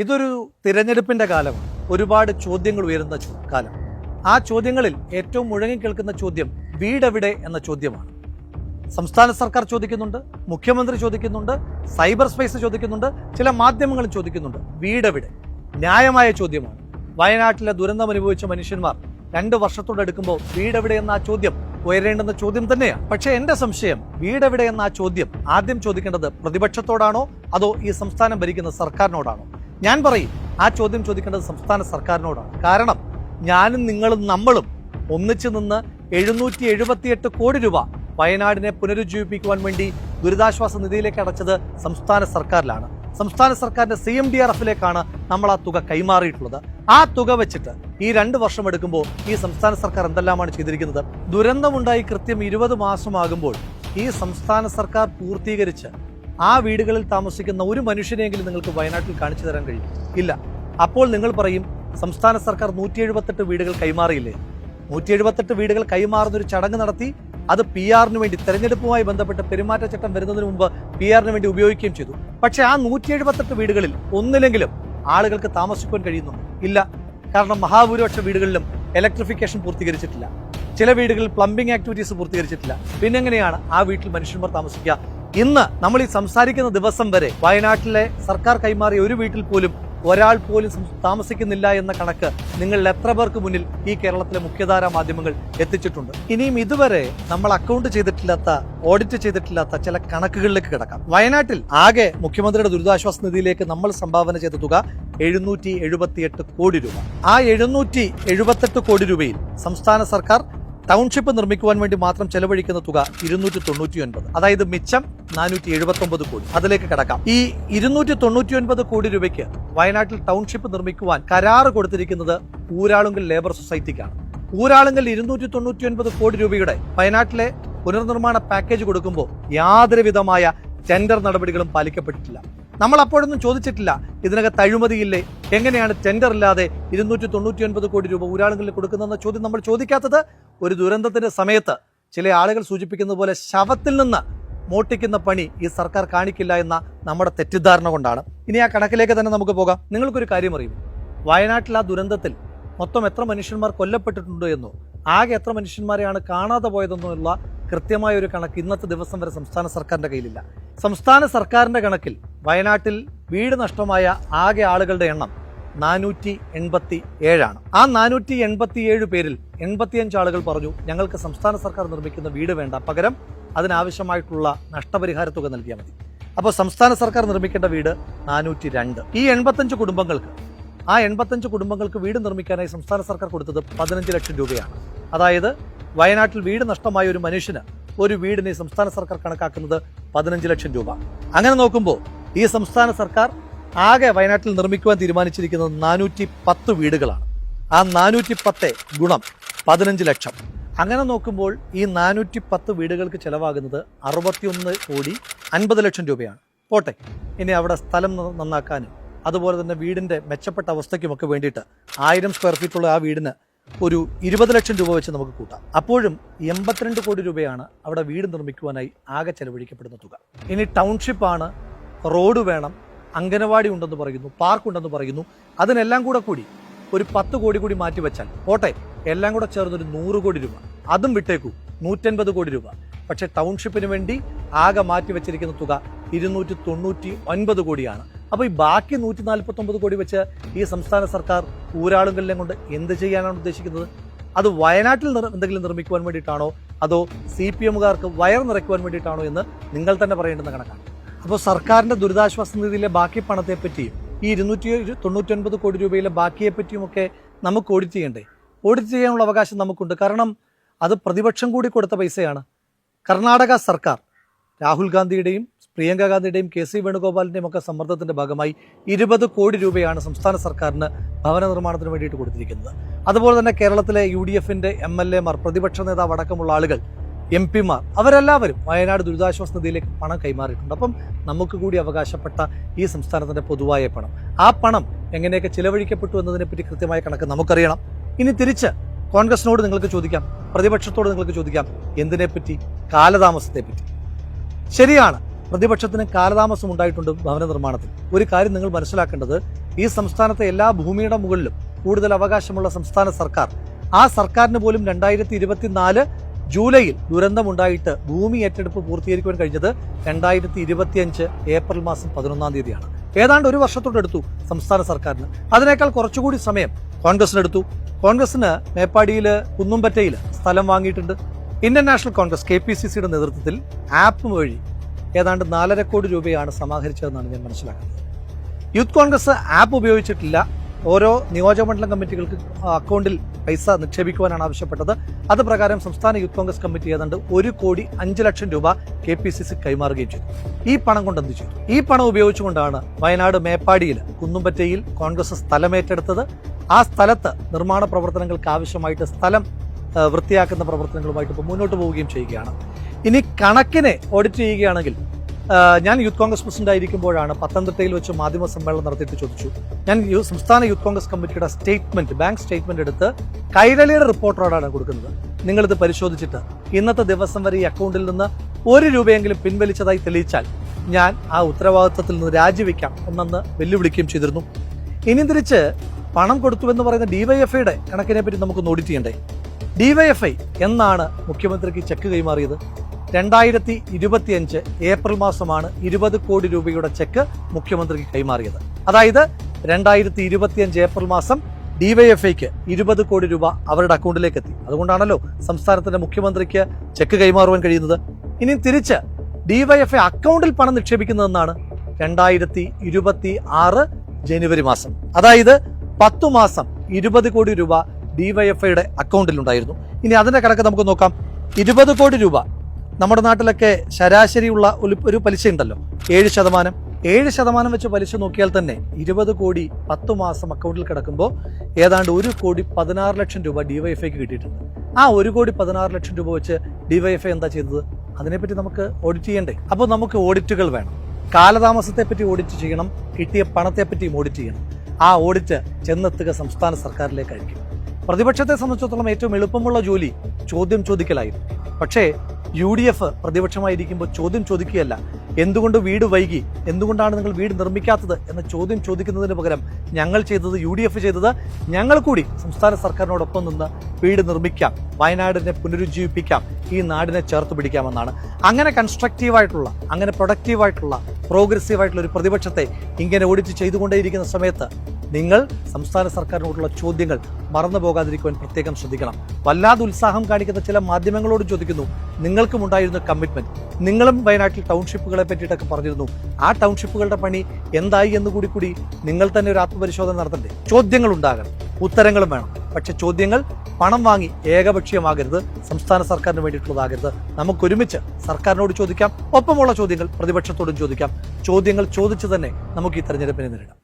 ഇതൊരു തിരഞ്ഞെടുപ്പിന്റെ കാലമാണ്. ഒരുപാട് ചോദ്യങ്ങൾ ഉയരുന്ന കാലം. ആ ചോദ്യങ്ങളിൽ ഏറ്റവും മുഴങ്ങിക്കേൾക്കുന്ന ചോദ്യം വീടെവിടെ എന്ന ചോദ്യമാണ്. സംസ്ഥാന സർക്കാർ ചോദിക്കുന്നുണ്ട്, മുഖ്യമന്ത്രി ചോദിക്കുന്നുണ്ട്, സൈബർ സ്പേസ് ചോദിക്കുന്നുണ്ട്, ചില മാധ്യമങ്ങളും ചോദിക്കുന്നുണ്ട്. വീടെവിടെ? ന്യായമായ ചോദ്യമാണ്. വയനാട്ടിലെ ദുരന്തം അനുഭവിച്ച മനുഷ്യന്മാർ 2 വർഷത്തോടെടുക്കുമ്പോൾ വീടെവിടെ എന്ന ആ ചോദ്യം ഉയരേണ്ടുന്ന ചോദ്യം തന്നെയാണ്. പക്ഷേ എന്റെ സംശയം, വീടെവിടെ എന്ന ആ ചോദ്യം ആദ്യം ചോദിക്കേണ്ടത് പ്രതിപക്ഷത്തോടാണോ അതോ ഈ സംസ്ഥാനം ഭരിക്കുന്ന സർക്കാരിനോടാണോ? ഞാൻ പറയും, ആ ചോദ്യം ചോദിക്കേണ്ടത് സംസ്ഥാന സർക്കാരിനോടാണ്. കാരണം ഞാനും നിങ്ങളും നമ്മളും ഒന്നിച്ചു നിന്ന് 778 കോടി രൂപ വയനാടിനെ പുനരുജ്ജീവിപ്പിക്കുവാൻ വേണ്ടി ദുരിതാശ്വാസ നിധിയിലേക്ക് അടച്ചത് സംസ്ഥാന സർക്കാരിലാണ്. സംസ്ഥാന സർക്കാരിന്റെ CMDRFിലേക്കാണ് നമ്മൾ ആ തുക കൈമാറിയിട്ടുള്ളത്. ആ തുക വെച്ചിട്ട് ഈ 2 വർഷം എടുക്കുമ്പോൾ ഈ സംസ്ഥാന സർക്കാർ എന്തെല്ലാമാണ് ചെയ്തിരിക്കുന്നത്? ദുരന്തമുണ്ടായി കൃത്യം 20 മാസമാകുമ്പോൾ ഈ സംസ്ഥാന സർക്കാർ പൂർത്തീകരിച്ച് ആ വീടുകളിൽ താമസിക്കുന്ന ഒരു മനുഷ്യനെങ്കിലും നിങ്ങൾക്ക് വയനാട്ടിൽ കാണിച്ചു തരാൻ കഴിയും? ഇല്ല. അപ്പോൾ നിങ്ങൾ പറയും, സംസ്ഥാന സർക്കാർ 178 വീടുകൾ കൈമാറിയില്ലേ? 178 വീടുകൾ കൈമാറുന്നൊരു ചടങ്ങ് നടത്തി. അത് PR-ന് വേണ്ടി, തെരഞ്ഞെടുപ്പുമായി ബന്ധപ്പെട്ട് പെരുമാറ്റച്ചട്ടം വരുന്നതിന് മുമ്പ് PR-ന് വേണ്ടി ഉപയോഗിക്കുകയും ചെയ്തു. പക്ഷേ ആ 178 വീടുകളിൽ ഒന്നിലെങ്കിലും ആളുകൾക്ക് താമസിക്കാൻ കഴിയുന്നുണ്ട്? ഇല്ല. കാരണം മഹാഭൂരിപക്ഷ വീടുകളിലും ഇലക്ട്രിഫിക്കേഷൻ പൂർത്തീകരിച്ചിട്ടില്ല. ചില വീടുകളിൽ പ്ലംബിംഗ് ആക്ടിവിറ്റീസ് പൂർത്തീകരിച്ചിട്ടില്ല. പിന്നെ എങ്ങനെയാണ് ആ വീട്ടിൽ മനുഷ്യന്മാർ താമസിക്കുക? ഇന്ന് നമ്മൾ ഈ സംസാരിക്കുന്ന ദിവസം വരെ വയനാട്ടിലെ സർക്കാർ കൈമാറിയ ഒരു വീട്ടിൽ പോലും ഒരാൾ പോലും താമസിക്കുന്നില്ല എന്ന കണക്ക് നിങ്ങളിൽ എത്ര പേർക്ക് മുന്നിൽ ഈ കേരളത്തിലെ മുഖ്യധാരാ മാധ്യമങ്ങൾ എത്തിച്ചിട്ടുണ്ട്? ഇനിയും ഇതുവരെ നമ്മൾ അക്കൗണ്ട് ചെയ്തിട്ടില്ലാത്ത, ഓഡിറ്റ് ചെയ്തിട്ടില്ലാത്ത ചില കണക്കുകളിലേക്ക് കിടക്കാം. വയനാട്ടിൽ ആകെ മുഖ്യമന്ത്രിയുടെ ദുരിതാശ്വാസ നിധിയിലേക്ക് നമ്മൾ സംഭാവന ചെയ്ത തുക 778 കോടി രൂപ. ആ 778 കോടി രൂപയിൽ സംസ്ഥാന സർക്കാർ ടൗൺഷിപ്പ് നിർമ്മിക്കുവാൻ വേണ്ടി മാത്രം ചെലവഴിക്കുന്ന തുക 299. അതായത് മിച്ചം 479 കോടി. അതിലേക്ക് കടക്കാം. ഈ 299 കോടി രൂപയ്ക്ക് വയനാട്ടിൽ ടൗൺഷിപ്പ് നിർമ്മിക്കുവാൻ കരാറ് കൊടുത്തിരിക്കുന്നത് ഊരാളുങ്കൽ ലേബർ സൊസൈറ്റിക്കാണ്. ഊരാളുങ്കൽ 299 കോടി രൂപയുടെ വയനാട്ടിലെ പുനർനിർമ്മാണ പാക്കേജ് കൊടുക്കുമ്പോൾ യാതൊരു വിധമായ ടെൻഡർ നടപടികളും പാലിക്കപ്പെട്ടിട്ടില്ല. നമ്മൾ അപ്പോഴൊന്നും ചോദിച്ചിട്ടില്ല, ഇതിനകത്ത് അഴിമതിയില്ലേ, എങ്ങനെയാണ് ടെൻഡർ ഇല്ലാതെ 299 കോടി രൂപ ഊരാളുങ്കലിൽ കൊടുക്കുന്നതെന്ന ചോദ്യം നമ്മൾ ചോദിക്കാത്തത് ഒരു ദുരന്തത്തിന്റെ സമയത്ത് ചില ആളുകൾ സൂചിപ്പിക്കുന്നത് പോലെ ശവത്തിൽ നിന്ന് മോട്ടിക്കുന്ന പണി ഈ സർക്കാർ കാണിക്കില്ല എന്ന നമ്മുടെ തെറ്റിദ്ധാരണ കൊണ്ടാണ്. ഇനി ആ കണക്കിലേക്ക് തന്നെ നമുക്ക് പോകാം. നിങ്ങൾക്കൊരു കാര്യം അറിയും, വയനാട്ടിൽ ആ ദുരന്തത്തിൽ മൊത്തം എത്ര മനുഷ്യന്മാർ കൊല്ലപ്പെട്ടിട്ടുണ്ടോ എന്നോ, ആകെ എത്ര മനുഷ്യന്മാരെയാണ് കാണാതെ പോയതെന്നുള്ള കൃത്യമായ ഒരു കണക്ക് ഇന്നത്തെ ദിവസം വരെ സംസ്ഥാന സർക്കാരിന്റെ കയ്യിലില്ല. സംസ്ഥാന സർക്കാരിന്റെ കണക്കിൽ വയനാട്ടിൽ വീട് നഷ്ടമായ ആകെ ആളുകളുടെ എണ്ണം 487 ആ 487 പേരിൽ 85 ആളുകൾ പറഞ്ഞു, ഞങ്ങൾക്ക് സംസ്ഥാന സർക്കാർ നിർമ്മിക്കുന്ന വീട് വേണ്ട, പകരം അതിനാവശ്യമായിട്ടുള്ള നഷ്ടപരിഹാര തുക നൽകിയാൽ മതി. അപ്പോൾ സംസ്ഥാന സർക്കാർ നിർമ്മിക്കേണ്ട വീട് 402. ഈ 85 കുടുംബങ്ങൾക്ക്, ആ 85 കുടുംബങ്ങൾക്ക് വീട് നിർമ്മിക്കാനായി സംസ്ഥാന സർക്കാർ കൊടുത്തത് 15 ലക്ഷം രൂപയാണ്. അതായത് വയനാട്ടിൽ വീട് നഷ്ടമായ ഒരു മനുഷ്യന് ഒരു വീടിനെ സംസ്ഥാന സർക്കാർ കണക്കാക്കുന്നത് 15 ലക്ഷം രൂപ. അങ്ങനെ നോക്കുമ്പോൾ ഈ സംസ്ഥാന സർക്കാർ ആകെ വയനാട്ടിൽ നിർമ്മിക്കുവാൻ തീരുമാനിച്ചിരിക്കുന്നത് 410 വീടുകളാണ്. ആ 410 ഗുണം 15 ലക്ഷം. അങ്ങനെ നോക്കുമ്പോൾ ഈ 410 വീടുകൾക്ക് ചെലവാകുന്നത് 61 കോടി 50 ലക്ഷം രൂപയാണ്. പോട്ടെ, ഇനി അവിടെ സ്ഥലം നന്നാക്കാനും അതുപോലെ തന്നെ വീടിന്റെ മെച്ചപ്പെട്ട അവസ്ഥയ്ക്കുമൊക്കെ വേണ്ടിയിട്ട് 1000 സ്ക്വയർ ഫീറ്റുള്ള ആ വീടിന് ഒരു 20 ലക്ഷം രൂപ വെച്ച് നമുക്ക് കൂട്ടാം. അപ്പോഴും 82 കോടി രൂപയാണ് അവിടെ വീട് നിർമ്മിക്കുവാനായി ആകെ ചെലവഴിക്കപ്പെടുന്ന തുക. ഇനി ടൗൺഷിപ്പാണ്, റോഡ് വേണം, അംഗനവാടി ഉണ്ടെന്ന് പറയുന്നു, പാർക്ക് ഉണ്ടെന്ന് പറയുന്നു. അതിനെല്ലാം കൂടി ഒരു 10 കോടി കൂടി മാറ്റിവെച്ചാൽ പോട്ടെ, എല്ലാം കൂടെ ചേർന്നൊരു 100 കോടി രൂപ. അതും വിട്ടേക്കൂ, 150 കോടി രൂപ. പക്ഷെ ടൗൺഷിപ്പിന് വേണ്ടി ആകെ മാറ്റിവെച്ചിരിക്കുന്ന തുക 299 കോടിയാണ്. അപ്പോൾ ഈ ബാക്കി 149 കോടി വെച്ച് ഈ സംസ്ഥാന സർക്കാർ ഊരാളുകളിലും കൊണ്ട് എന്ത് ചെയ്യാനാണ് ഉദ്ദേശിക്കുന്നത്? അത് വയനാട്ടിൽ എന്തെങ്കിലും നിർമ്മിക്കുവാൻ വേണ്ടിയിട്ടാണോ അതോ CPM-കാർക്ക് വയർ നിറയ്ക്കുവാൻ വേണ്ടിയിട്ടാണോ എന്ന് നിങ്ങൾ തന്നെ പറയേണ്ടുന്ന കണക്കാണ്. അപ്പോൾ സർക്കാരിന്റെ ദുരിതാശ്വാസ നിധിയിലെ ബാക്കി പണത്തെ പറ്റിയും ഈ 299 കോടി രൂപയിലെ ബാക്കിയെ പറ്റിയുമൊക്കെ നമുക്ക് ഓഡിറ്റ് ചെയ്യണ്ടേ? ഓഡിറ്റ് ചെയ്യാനുള്ള അവകാശം നമുക്കുണ്ട്. കാരണം അത് പ്രതിപക്ഷം കൂടി കൊടുത്ത പൈസയാണ്. കർണാടക സർക്കാർ രാഹുൽ ഗാന്ധിയുടെയും പ്രിയങ്ക ഗാന്ധിയുടെയും KC വേണുഗോപാലിന്റെയും ഒക്കെ സമ്മർദ്ദത്തിന്റെ ഭാഗമായി 20 കോടി രൂപയാണ് സംസ്ഥാന സർക്കാരിന് ഭവന നിർമ്മാണത്തിന് വേണ്ടിയിട്ട് കൊടുത്തിരിക്കുന്നത്. അതുപോലെ തന്നെ കേരളത്തിലെ UDF-ന്റെ MLA-മാർ, പ്രതിപക്ഷ നേതാവ് അടക്കമുള്ള ആളുകൾ, MP-മാർ, അവരെല്ലാവരും വയനാട് ദുരിതാശ്വാസ നിധിയിലേക്ക് പണം കൈമാറിയിട്ടുണ്ട്. അപ്പം നമുക്ക് കൂടി അവകാശപ്പെട്ട ഈ സംസ്ഥാനത്തിന്റെ പൊതുവായ പണം, ആ പണം എങ്ങനെയൊക്കെ ചിലവഴിക്കപ്പെട്ടു എന്നതിനെപ്പറ്റി കൃത്യമായ കണക്ക് നമുക്കറിയണം. ഇനി തിരിച്ച് കോൺഗ്രസിനോട് നിങ്ങൾക്ക് ചോദിക്കാം, പ്രതിപക്ഷത്തോട് നിങ്ങൾക്ക് ചോദിക്കാം, എന്തിനെപ്പറ്റി? കാലതാമസത്തെപ്പറ്റി. ശരിയാണ്, പ്രതിപക്ഷത്തിന് കാലതാമസം ഉണ്ടായിട്ടുണ്ട് ഭവന നിർമ്മാണത്തിൽ. ഒരു കാര്യം നിങ്ങൾ മനസ്സിലാക്കേണ്ടത്, ഈ സംസ്ഥാനത്തെ എല്ലാ ഭൂമിയുടെ മുകളിലും കൂടുതൽ അവകാശമുള്ള സംസ്ഥാന സർക്കാർ, ആ സർക്കാരിന് പോലും 2024 ജൂലൈയിൽ ദുരന്തമുണ്ടായിട്ട് ഭൂമി ഏറ്റെടുപ്പ് പൂർത്തീകരിക്കുവാൻ കഴിഞ്ഞത് 2025 ഏപ്രിൽ മാസം 11-ാം തീയതിയാണ്. ഏതാണ്ട് ഒരു വർഷത്തോടെടുത്തു സംസ്ഥാന സർക്കാരിന്. അതിനേക്കാൾ കുറച്ചുകൂടി സമയം കോൺഗ്രസിനെടുത്തു. കോൺഗ്രസിന് മേപ്പാടിയിൽ കുന്നുംപറ്റയിൽ സ്ഥലം വാങ്ങിയിട്ടുണ്ട്. ഇന്ത്യൻ നാഷണൽ കോൺഗ്രസ് KPCCയുടെ നേതൃത്വത്തിൽ ആപ്പ് വഴി ഏതാണ്ട് 4.5 കോടി രൂപയാണ് സമാഹരിച്ചതെന്നാണ് ഞാൻ മനസ്സിലാക്കുന്നത്. യൂത്ത് കോൺഗ്രസ് ആപ്പ് ഉപയോഗിച്ചിട്ടില്ല. ഓരോ നിയോജകമണ്ഡലം കമ്മിറ്റികൾക്ക് അക്കൗണ്ടിൽ പൈസ നിക്ഷേപിക്കുവാനാണ് ആവശ്യപ്പെട്ടത്. അത് പ്രകാരം സംസ്ഥാന യൂത്ത് കോൺഗ്രസ് കമ്മിറ്റി ഏതാണ്ട് 1,05,00,000 രൂപ KPCC കൈമാറുകയും ചെയ്തു. ഈ പണം കൊണ്ട് എന്ത് ചെയ്തു? ഈ പണം ഉപയോഗിച്ചുകൊണ്ടാണ് വയനാട് മേപ്പാടിയിൽ കുന്നുംപറ്റയിൽ കോൺഗ്രസ് സ്ഥലമേറ്റെടുത്തത്. ആ സ്ഥലത്ത് നിർമ്മാണ പ്രവർത്തനങ്ങൾക്ക് ആവശ്യമായിട്ട് സ്ഥലം വൃത്തിയാക്കുന്ന പ്രവർത്തനങ്ങളുമായിട്ട് ഇപ്പോൾ മുന്നോട്ട് പോവുകയും ചെയ്യുകയാണ്. ഇനി കണക്കിനെ ഓഡിറ്റ് ചെയ്യുകയാണെങ്കിൽ, ഞാൻ യൂത്ത് കോൺഗ്രസ് പ്രസിഡന്റ് ആയിരിക്കുമ്പോഴാണ് പത്തനംതിട്ടയിൽ വെച്ച് മാധ്യമ സമ്മേളനം നടത്തിയിട്ട് ചോദിച്ചു. ഞാൻ സംസ്ഥാന യൂത്ത് കോൺഗ്രസ് കമ്മിറ്റിയുടെ സ്റ്റേറ്റ്മെന്റ്, ബാങ്ക് സ്റ്റേറ്റ്മെന്റ് എടുത്ത് കൈരളിയുടെ റിപ്പോർട്ടറോടാണ് കൊടുക്കുന്നത്. നിങ്ങളിത് പരിശോധിച്ചിട്ട് ഇന്നത്തെ ദിവസം വരെ ഈ അക്കൗണ്ടിൽ നിന്ന് 1 രൂപയെങ്കിലും പിൻവലിച്ചതായി തെളിയിച്ചാൽ ഞാൻ ആ ഉത്തരവാദിത്വത്തിൽ നിന്ന് രാജിവെക്കാം എന്നെന്ന് വെല്ലുവിളിക്കുകയും ചെയ്തിരുന്നു. ഇനി തിരിച്ച് പണം കൊടുത്തുവെന്ന് പറയുന്ന DYFIയുടെ കണക്കിനെ പറ്റി നമുക്കൊന്ന് ഓഡിറ്റ് ചെയ്യണ്ടേ? DYFI എന്നാണ് മുഖ്യമന്ത്രിക്ക് ചെക്ക് കൈമാറിയത്? 2025 ഏപ്രിൽ മാസമാണ് 20 കോടി രൂപയുടെ ചെക്ക് മുഖ്യമന്ത്രിക്ക് കൈമാറിയത്. അതായത് 2025 ഏപ്രിൽ മാസം DYFIക്ക് 20 കോടി രൂപ അവരുടെ അക്കൗണ്ടിലേക്ക് എത്തി. അതുകൊണ്ടാണല്ലോ സംസ്ഥാനത്തിന്റെ മുഖ്യമന്ത്രിക്ക് ചെക്ക് കൈമാറുവാൻ കഴിയുന്നത്. ഇനി തിരിച്ച് DYFI അക്കൗണ്ടിൽ പണം നിക്ഷേപിക്കുന്നതെന്നാണ് 2026 ജനുവരി മാസം. അതായത് 10 മാസം 20 കോടി രൂപ DYFIയുടെ അക്കൗണ്ടിലുണ്ടായിരുന്നു. ഇനി അതിന്റെ കണക്ക് നമുക്ക് നോക്കാം. 20 കോടി രൂപ നമ്മുടെ നാട്ടിലൊക്കെ ശരാശരിയുള്ള ഒരു പലിശ ഉണ്ടല്ലോ, 7%. 7% വെച്ച് പലിശ നോക്കിയാൽ തന്നെ 20 കോടി 10 മാസം അക്കൗണ്ടിൽ കിടക്കുമ്പോൾ ഏതാണ്ട് 1,16,00,000 രൂപ DYFIക്ക് കിട്ടിയിട്ടുണ്ട്. ആ 1,16,00,000 രൂപ വെച്ച് DYFI എന്താ ചെയ്തത്? അതിനെപ്പറ്റി നമുക്ക് ഓഡിറ്റ് ചെയ്യണ്ടേ? അപ്പോൾ നമുക്ക് ഓഡിറ്റുകൾ വേണം. കാലതാമസത്തെപ്പറ്റി ഓഡിറ്റ് ചെയ്യണം, കിട്ടിയ പണത്തെപ്പറ്റിയും ഓഡിറ്റ് ചെയ്യണം. ആ ഓഡിറ്റ് ചെന്നെത്തുക സംസ്ഥാന സർക്കാരിലേക്കായിരിക്കും. പ്രതിപക്ഷത്തെ സംബന്ധിച്ചിടത്തോളം ഏറ്റവും എളുപ്പമുള്ള ജോലി ചോദ്യം ചോദിക്കലായിരുന്നു. പക്ഷേ UDF പ്രതിപക്ഷമായിരിക്കുമ്പോൾ ചോദ്യം ചോദിക്കുകയല്ല, എന്തുകൊണ്ട് വീട് വൈകി, എന്തുകൊണ്ടാണ് നിങ്ങൾ വീട് നിർമ്മിക്കാത്തത് എന്ന ചോദ്യം ചോദിക്കുന്നതിന് പകരം ഞങ്ങൾ ചെയ്തത്, UDF ചെയ്തത്, ഞങ്ങൾ കൂടി സംസ്ഥാന സർക്കാരിനോടൊപ്പം നിന്ന് വീട് നിർമ്മിക്കാം, വയനാടിനെ പുനരുജ്ജീവിപ്പിക്കാം, ഈ നാടിനെ ചേർത്ത് പിടിക്കാമെന്നാണ്. അങ്ങനെ കൺസ്ട്രക്റ്റീവായിട്ടുള്ള, അങ്ങനെ പ്രൊഡക്റ്റീവായിട്ടുള്ള, പ്രോഗ്രസീവായിട്ടുള്ള ഒരു പ്രതിപക്ഷത്തെ ഇങ്ങനെ ഓഡിറ്റ് ചെയ്തുകൊണ്ടേയിരിക്കുന്ന സമയത്ത് നിങ്ങൾ സംസ്ഥാന സർക്കാരിനോടുള്ള ചോദ്യങ്ങൾ മറന്നു പോകാതിരിക്കുവാൻ പ്രത്യേകം ശ്രദ്ധിക്കണം. വല്ലാതെ ഉത്സാഹം കാണിക്കുന്ന ചില മാധ്യമങ്ങളോട് ചോദിക്കുന്നു, നിങ്ങൾക്കും ഉണ്ടായിരുന്ന കമ്മിറ്റ്മെന്റ്, നിങ്ങളും വയനാട്ടിൽ ടൗൺഷിപ്പുകളെ പറ്റിയിട്ടൊക്കെ പറഞ്ഞിരുന്നു, ആ ടൗൺഷിപ്പുകളുടെ പണി എന്തായി എന്ന് കൂടി നിങ്ങൾ തന്നെ ഒരു ആത്മപരിശോധന നടത്തണ്ടേ? ചോദ്യങ്ങൾ ഉണ്ടാകണം, ഉത്തരങ്ങളും വേണം. പക്ഷെ ചോദ്യങ്ങൾ പണം വാങ്ങി ഏകപക്ഷീയമാകരുത്, സംസ്ഥാന സർക്കാരിന് വേണ്ടിയിട്ടുള്ളതാകരുത്. നമുക്കൊരുമിച്ച് സർക്കാരിനോട് ചോദിക്കാം, ഒപ്പമുള്ള ചോദ്യങ്ങൾ പ്രതിപക്ഷത്തോടും ചോദിക്കാം. ചോദ്യങ്ങൾ ചോദിച്ചു തന്നെ നമുക്ക് ഈ തെരഞ്ഞെടുപ്പിനെ നേരിടാം.